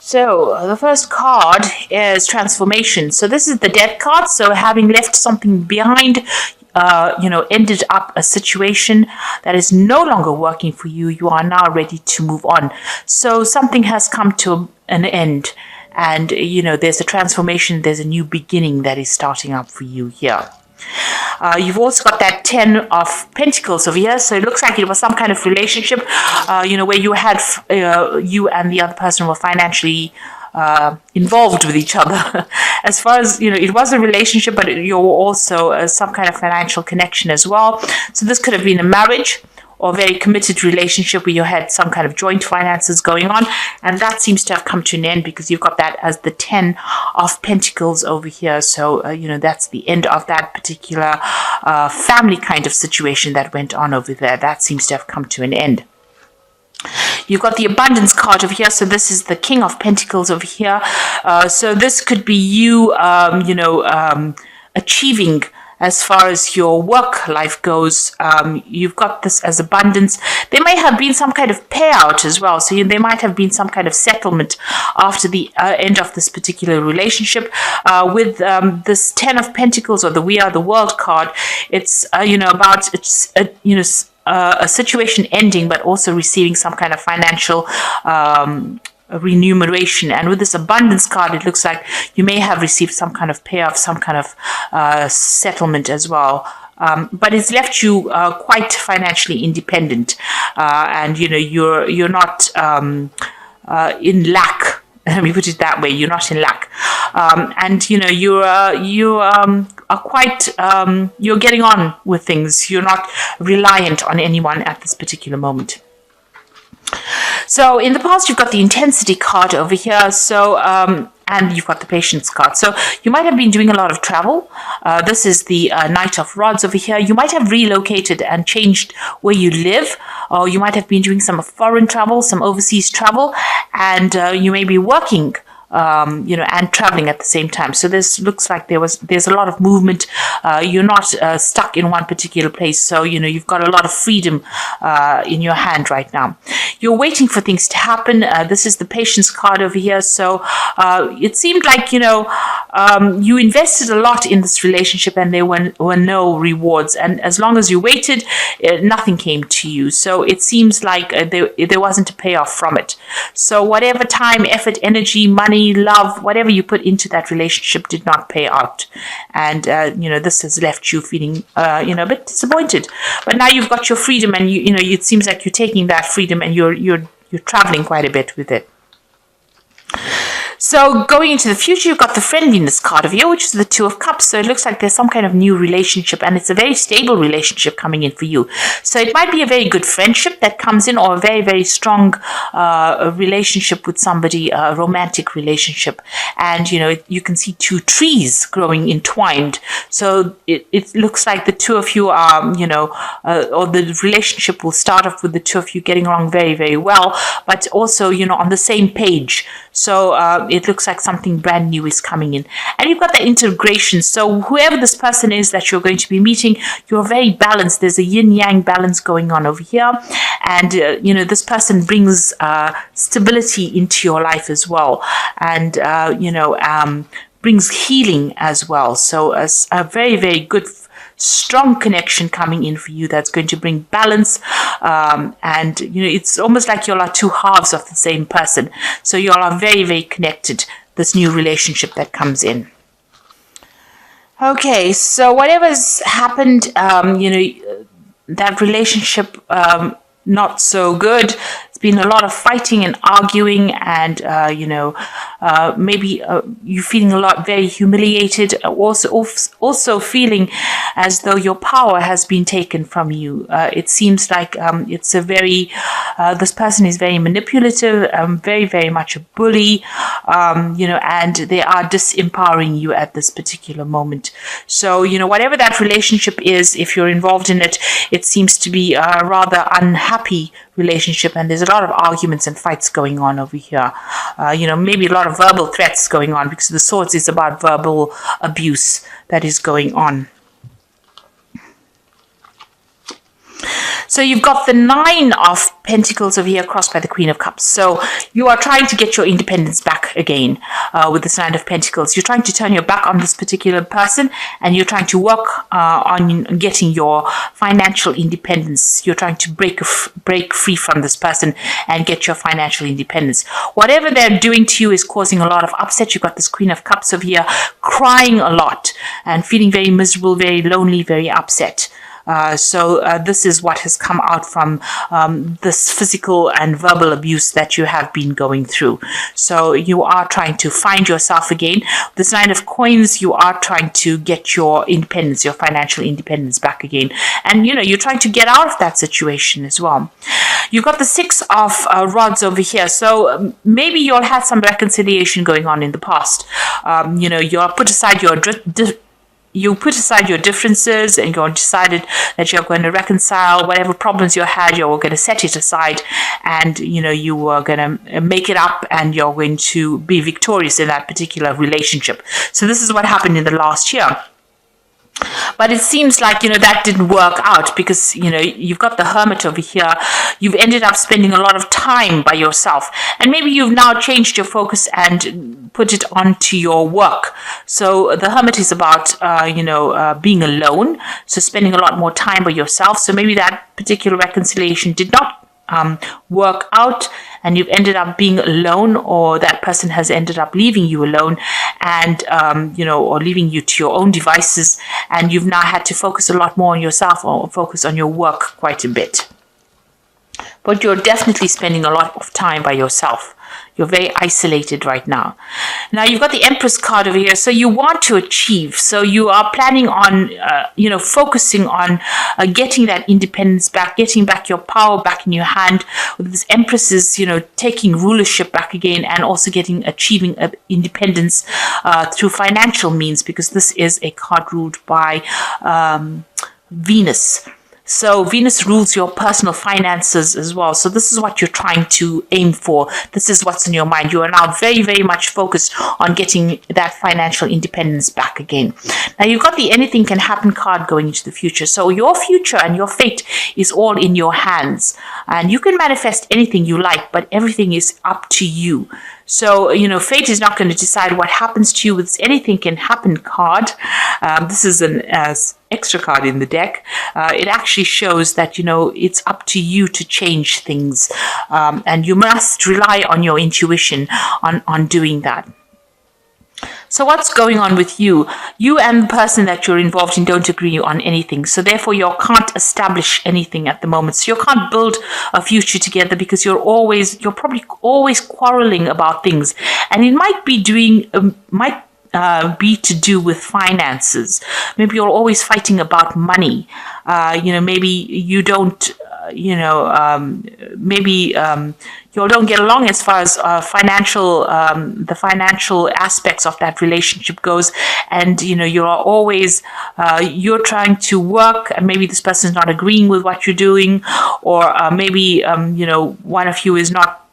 So the first card is transformation. So this is the death card. So having left something behind, ended up a situation that is no longer working for you. You are now ready to move on. So something has come to an end. And, there's a transformation. There's a new beginning that is starting up for you here. You've also got that 10 of Pentacles over here. So it looks like it was some kind of relationship, where you had, you and the other person were financially involved with each other. As far as, it was a relationship, but you're also some kind of financial connection as well. So this could have been a marriage or a very committed relationship where you had some kind of joint finances going on. And that seems to have come to an end because you've got that as the 10 of Pentacles over here. So, that's the end of that particular family kind of situation that went on over there. That seems to have come to an end. You've got the abundance card over here. So this is the King of Pentacles over here. So this could be you, achieving as far as your work life goes. You've got this as abundance. There may have been some kind of payout as well. So there might have been some kind of settlement after the end of this particular relationship. With this 10 of Pentacles or the We Are the World card, it's, about, a situation ending, but also receiving some kind of financial remuneration. And with this abundance card, it looks like you may have received some kind of payoff, some kind of settlement as well. But it's left you quite financially independent, and you're not in lack. Let me put it that way. You're not in lack, and you are quite. You're getting on with things. You're not reliant on anyone at this particular moment. So in the past, you've got the intensity card over here. So and you've got the patience card. So you might have been doing a lot of travel. This is the Knight of Rods over here. You might have relocated and changed where you live, or you might have been doing some foreign travel, some overseas travel, and you may be working and traveling at the same time. So this looks like there's a lot of movement. You're not stuck in one particular place. So, you've got a lot of freedom in your hand right now. You're waiting for things to happen. This is the patience card over here. So it seemed like, you invested a lot in this relationship and there were no rewards. And as long as you waited, nothing came to you. So it seems like there wasn't a payoff from it. So whatever time, effort, energy, money, love, whatever you put into that relationship did not pay out. And, this has left you feeling, a bit disappointed. But now you've got your freedom and, it seems like you're taking that freedom and you're traveling quite a bit with it. So going into the future, you've got the friendliness card of here, which is the Two of Cups. So it looks like there's some kind of new relationship, and it's a very stable relationship coming in for you. So it might be a very good friendship that comes in, or a very, very strong relationship with somebody, a romantic relationship. And, you can see two trees growing entwined. So it looks like the two of you are, or the relationship will start off with the two of you getting along very, very well, but also, on the same page. So it looks like something brand new is coming in. And you've got the integration. So whoever this person is that you're going to be meeting, you're very balanced. There's a yin-yang balance going on over here. And, this person brings stability into your life as well. And, brings healing as well. So a very, very good strong connection coming in for you that's going to bring balance, and it's almost like you all are two halves of the same person, so you all are very, very connected, this new relationship that comes in. Okay, so whatever's happened, that relationship not so good. It's been a lot of fighting and arguing, and maybe you feeling a lot very humiliated. Also feeling as though your power has been taken from you. It seems like it's a very this person is very manipulative, very, very much a bully, and they are disempowering you at this particular moment. So whatever that relationship is, if you're involved in it, it seems to be a rather unhappy relationship, and there's a lot of arguments and fights going on over here. Maybe a lot of verbal threats going on, because the Swords is about verbal abuse that is going on. So you've got the Nine of Pentacles over here crossed by the Queen of Cups. So you are trying to get your independence back again with this Nine of Pentacles. You're trying to turn your back on this particular person, and you're trying to work on getting your financial independence. You're trying to break free from this person and get your financial independence. Whatever they're doing to you is causing a lot of upset. You've got this Queen of Cups over here crying a lot and feeling very miserable, very lonely, very upset. So this is what has come out from this physical and verbal abuse that you have been going through. So you are trying to find yourself again. This Nine of Coins, you are trying to get your independence, your financial independence back again. And, you're trying to get out of that situation as well. You've got the Six of Rods over here. So maybe you'll have some reconciliation going on in the past. You'll put aside you put aside your differences, and you're decided that you're going to reconcile whatever problems you had. You're going to set it aside, and you are going to make it up, and you're going to be victorious in that particular relationship. So this is what happened in the last year. But it seems like, that didn't work out because, you've got the Hermit over here. You've ended up spending a lot of time by yourself. And maybe you've now changed your focus and put it onto your work. So the Hermit is about, being alone. So spending a lot more time by yourself. So maybe that particular reconciliation did not work out, and you've ended up being alone, or that person has ended up leaving you alone, and or leaving you to your own devices, and you've now had to focus a lot more on yourself, or focus on your work quite a bit. But you're definitely spending a lot of time by yourself. You're very isolated right now. Now you've got the Empress card over here. So you want to achieve. So you are planning on, focusing on getting that independence back, getting back your power back in your hand. With this Empress is, taking rulership back again, and also achieving independence through financial means, because this is a card ruled by Venus. So Venus rules your personal finances as well. So this is what you're trying to aim for. This is what's in your mind. You are now very, very much focused on getting that financial independence back again. Now you've got the Anything Can Happen card going into the future. So your future and your fate is all in your hands. And you can manifest anything you like, but everything is up to you. So, fate is not going to decide what happens to you with this Anything Can Happen card. This is an extra card in the deck. It actually shows that, it's up to you to change things. And you must rely on your intuition on doing that. So what's going on with you? You and the person that you're involved in don't agree on anything. So therefore you can't establish anything at the moment. So you can't build a future together because you're probably always quarreling about things. And it might be be to do with finances. Maybe you're always fighting about money. Maybe you don't, maybe you don't get along as far as the financial aspects of that relationship goes. And, you're always, you're trying to work, and maybe this person's not agreeing with what you're doing, or maybe, one of you is not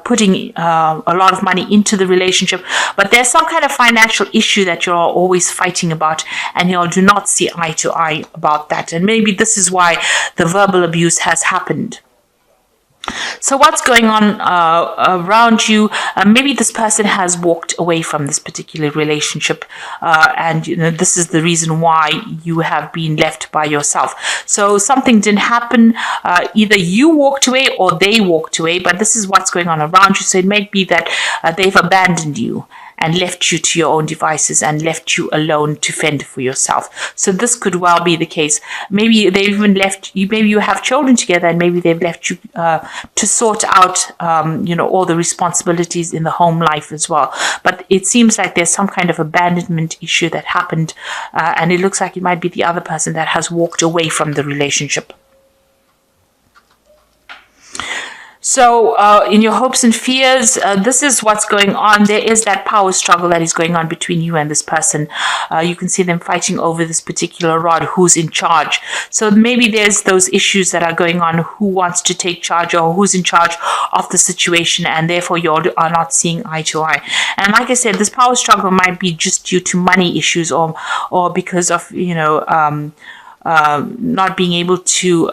putting a lot of money into the relationship, but there's some kind of financial issue that you're always fighting about, and you do not see eye to eye about that. And maybe this is why the verbal abuse has happened. So what's going on around you? Maybe this person has walked away from this particular relationship, and this is the reason why you have been left by yourself. So something didn't happen. Either you walked away or they walked away, but this is what's going on around you. So it might be that they've abandoned you and left you to your own devices and left you alone to fend for yourself. So this could well be the case. Maybe they've even left you, maybe you have children together, and maybe they've left you to sort out, all the responsibilities in the home life as well. But it seems like there's some kind of abandonment issue that happened, and it looks like it might be the other person that has walked away from the relationship. So in your hopes and fears, this is what's going on. There is that power struggle that is going on between you and this person. You can see them fighting over this particular rod, who's in charge. So maybe there's those issues that are going on, who wants to take charge or who's in charge of the situation, and therefore you are not seeing eye to eye. And like I said, this power struggle might be just due to money issues, or because of, not being able to,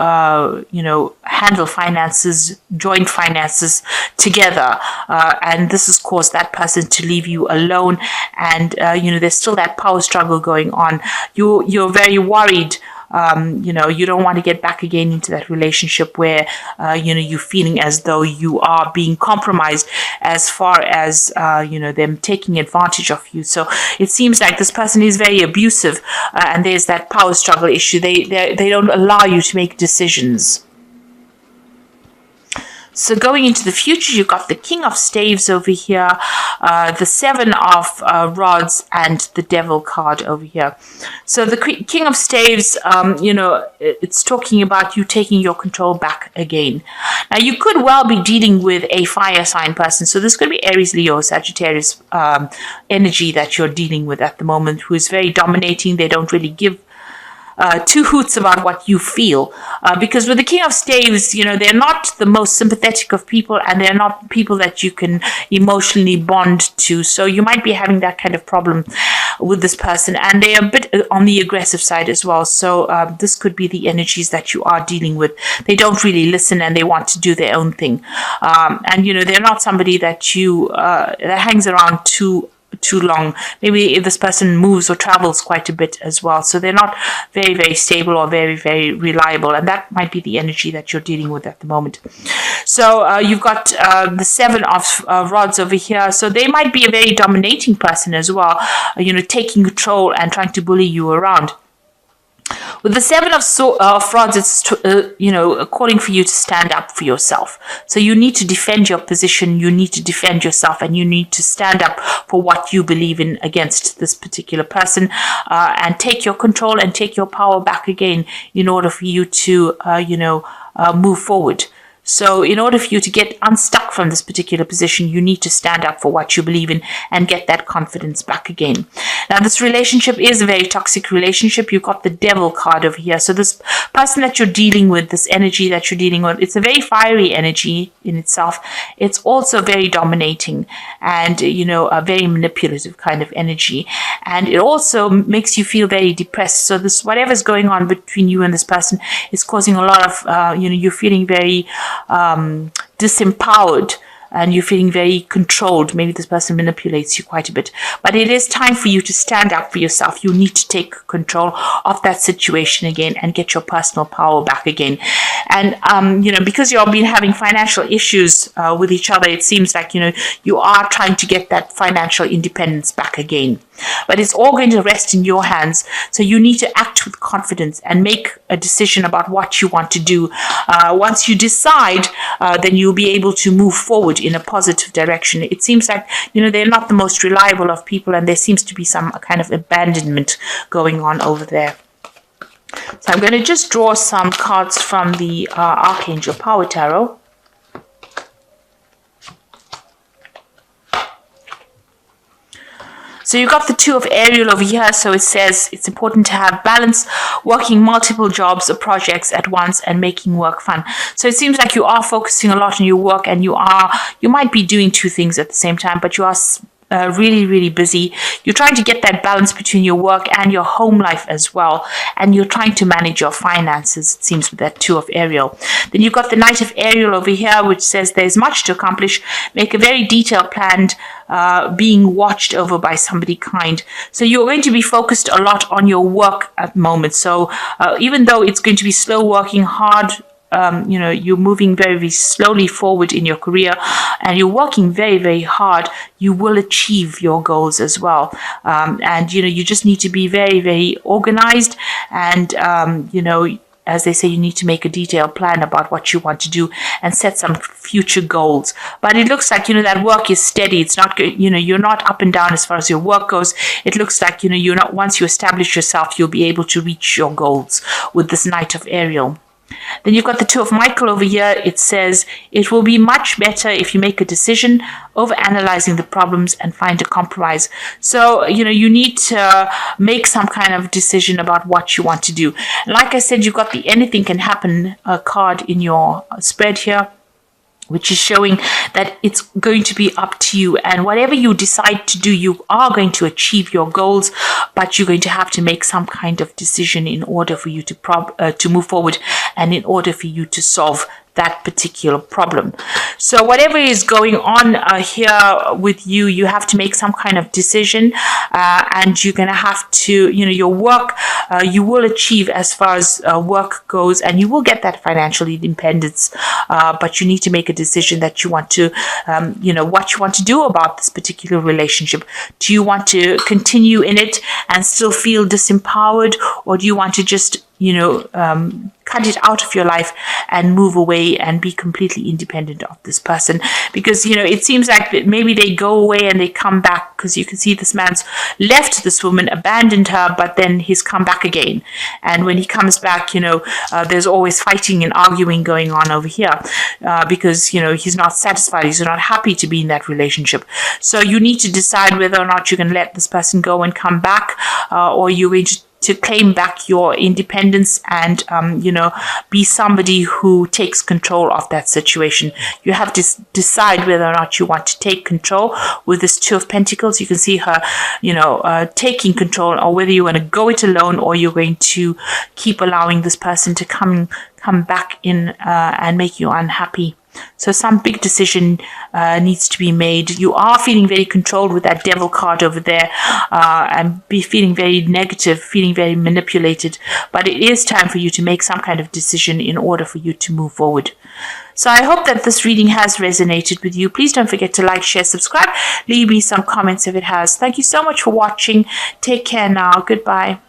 handle finances, joint finances together. And this has caused that person to leave you alone. And, there's still that power struggle going on. You're very worried. You don't want to get back again into that relationship where, you're feeling as though you are being compromised as far as, them taking advantage of you. So it seems like this person is very abusive, and there's that power struggle issue. They don't allow you to make decisions. So going into the future, you've got the King of Staves over here, the Seven of Rods, and the Devil card over here. So the King of Staves, it's talking about you taking your control back again. Now, you could well be dealing with a fire sign person. So this could be Aries, Leo, Sagittarius energy that you're dealing with at the moment, who is very dominating. They don't really give two hoots about what you feel, because with the King of Staves, they're not the most sympathetic of people, and they're not people that you can emotionally bond to. So you might be having that kind of problem with this person, and they are a bit on the aggressive side as well. So this could be the energies that you are dealing with. They don't really listen, and they want to do their own thing, and they're not somebody that you that hangs around too long. Maybe if this person moves or travels quite a bit as well. So they're not very, very stable or very, very reliable. And that might be the energy that you're dealing with at the moment. So you've got the Seven of Rods over here. So they might be a very dominating person as well, taking control and trying to bully you around. With the Seven of Rods, it's calling for you to stand up for yourself. So you need to defend your position, you need to defend yourself, and you need to stand up for what you believe in against this particular person, and take your control and take your power back again in order for you to, move forward. So in order for you to get unstuck from this particular position, you need to stand up for what you believe in and get that confidence back again. Now, this relationship is a very toxic relationship. You've got the Devil card over here. So this person that you're dealing with, this energy that you're dealing with, it's a very fiery energy in itself. It's also very dominating and, a very manipulative kind of energy. And it also makes you feel very depressed. So this, whatever's going on between you and this person is causing a lot of, you're feeling very disempowered, and you're feeling very controlled. Maybe this person manipulates you quite a bit. But it is time for you to stand up for yourself. You need to take control of that situation again and get your personal power back again. And, because you've been having financial issues with each other, it seems like, you are trying to get that financial independence back again. But it's all going to rest in your hands. So you need to act with confidence and make a decision about what you want to do. Once you decide, then you'll be able to move forward in a positive direction. It seems like, they're not the most reliable of people, and there seems to be some kind of abandonment going on over there. So I'm going to just draw some cards from the Archangel Power Tarot. So you've got the Two of Ariel over here. So it says it's important to have balance, working multiple jobs or projects at once and making work fun. So it seems like you are focusing a lot on your work, and you might be doing two things at the same time, but you are really, really busy. You're trying to get that balance between your work and your home life as well. And you're trying to manage your finances, it seems, with that Two of Ariel. Then you've got the Knight of Ariel over here, which says there's much to accomplish. Make a very detailed plan, being watched over by somebody kind. So you're going to be focused a lot on your work at the moment. So even though it's going to be slow, working hard, you're moving very, very slowly forward in your career, and you're working very, very hard, you will achieve your goals as well. And, you just need to be very, very organized, and, as they say, you need to make a detailed plan about what you want to do and set some future goals. But it looks like, that work is steady. It's not good. You're not up and down as far as your work goes. It looks like, you're not, once you establish yourself, you'll be able to reach your goals with this Knight of Ariel. Then you've got the Two of Michael over here. It says, it will be much better if you make a decision, over analyzing the problems and find a compromise. So, you need to make some kind of decision about what you want to do. And like I said, you've got the anything can happen card in your spread here. which is showing that it's going to be up to you. And whatever you decide to do, you are going to achieve your goals, but you're going to have to make some kind of decision in order for you to move forward and in order for you to solve that particular problem. So whatever is going on here with you, you have to make some kind of decision, and you're going to have to, your work, you will achieve as far as work goes, and you will get that financial independence, but you need to make a decision that you want to, what you want to do about this particular relationship. Do you want to continue in it and still feel disempowered, or do you want to just cut it out of your life and move away and be completely independent of this person? Because, it seems like maybe they go away and they come back, because you can see this man's left this woman, abandoned her, but then he's come back again. And when he comes back, there's always fighting and arguing going on over here, because, he's not satisfied. He's not happy to be in that relationship. So you need to decide whether or not you can let this person go and come back, or you're going to claim back your independence and, be somebody who takes control of that situation. You have to decide whether or not you want to take control. With this Two of Pentacles, you can see her, taking control, or whether you want to go it alone, or you're going to keep allowing this person to come back in and make you unhappy. So some big decision needs to be made. You are feeling very controlled with that Devil card over there, and be feeling very negative, feeling very manipulated. But it is time for you to make some kind of decision in order for you to move forward. So I hope that this reading has resonated with you. Please don't forget to like, share, subscribe. Leave me some comments if it has. Thank you so much for watching. Take care now. Goodbye.